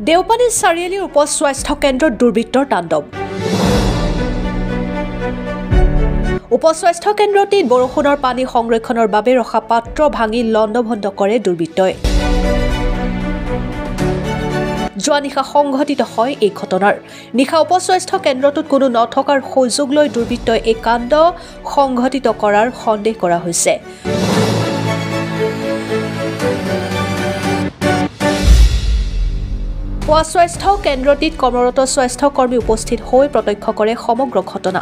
দেওপানী চাৰিআলিৰ উপ স্বাস্থ্য কেন্দ্ৰত দুৰ্বৃত্তৰ তাণ্ডৱ। উপ স্বাস্থ্য কেন্দ্ৰটিত বৰষুণৰ পানী সংৰক্ষণৰ বাবে ৰখা পাত্ৰ ভাঙি লণ্ডভণ্ড কৰে দুৰ্বৃত্তই। যোৱা নিশা সংঘটিত হয় এই ঘটনাৰ। নিশা উপ স্বাস্থ্য কেন্দ্ৰটোত কোনো নথকাৰ সুযোগ লৈ দুৰ্বৃত্তই এই কাণ্ড সংঘটিত কৰাৰ সন্দেহ কৰা হৈছে। পুৱা স্বাস্থ্য কেন্দ্ৰটিত কৰ্মৰত স্বাস্থ্যকৰ্মী উপস্থিত হৈ প্ৰত্যক্ষ কৰে সমগ্ৰ ঘটনা।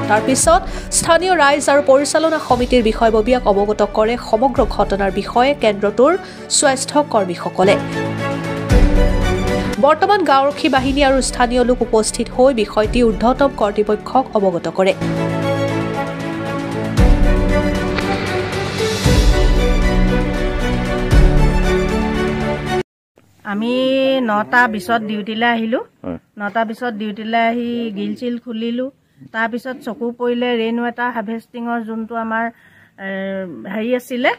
তাৰ পিছত স্থানীয় ৰাইজ আৰু পৰিচালনা সমিতিৰ বিষয়ববীয়াক অৱগত কৰে সমগ্ৰ ঘটনাৰ বিষয়ে কেন্দ্ৰটোৰ স্বাস্থ্যকৰ্মীসকলে। বৰ্তমান গাঁওৰক্ষী বাহিনী আৰু স্থানীয় লোক উপস্থিত হৈ বিষয়টি ঊৰ্ধ্বতম কৰ্তৃপক্ষক অৱগত কৰে। আমি 9টা 20ত ডিউটিলৈ আহিলোঁ। 9টা 20ত ডিউটিলৈ আহি গিল চিল খুলিলোঁ। তাৰপিছত চকু পৰিলে ৰেইন ৱাটাৰ হাৰ্ভেষ্টিঙৰ যোনটো আমাৰ হেৰি আছিলে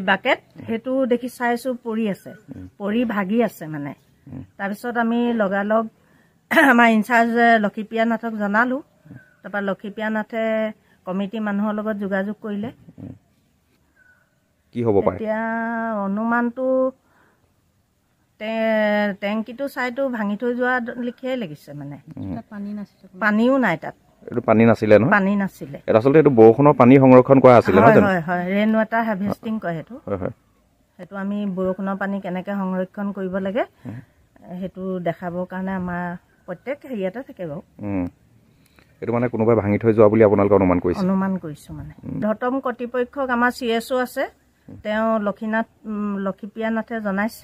বাকেট, সেইটো দেখি চাইছোঁ পৰি আছে, পৰি ভাগি আছে মানে। তাৰপিছত আমি লগালগ আমাৰ ইনচাৰ্জ লক্ষীপ্ৰিয়া নাথক জনালোঁ। তাৰপৰা লক্ষীপ্ৰিয়া নাথে কমিটিৰ মানুহৰ লগত যোগাযোগ কৰিলে। কি হ'ব পাৰে এতিয়া অনুমানটো টেংকিটো চাইটো ভাঙি থৈ যোৱা লিখিয়াই লাগিছে মানে। পানীও নাই তাত। এইটো পানী নাছিলে ন? পানী নাছিলে। এটা আচলতে এইটো বৰষুণৰ পানী সংৰক্ষণ কৰা আছিলে নহয় জানো? হয় হয়, ৰেইন ৱাটাৰ হাৰ্ভেষ্টিং কয় সেইটো। সেইটো আমি বৰষুণৰ পানী কেনেকৈ সংৰক্ষণ কৰিব লাগে সেইটো দেখাবৰ কাৰণে আমাৰ প্ৰত্যেক হেৰিয়াতে থাকে বাৰু। এইটো মানে কোনোবাই ভাঙি থৈ যোৱা বুলি আপোনালোকে অনুমান কৰিছে? অনুমান কৰিছোঁ মানে। ঊৰ্ধ্বতম কৰ্তৃপক্ষক আমাৰ CSO আছে, তেওঁ লক্ষীপ্ৰিয়া নাথে জনাইছে।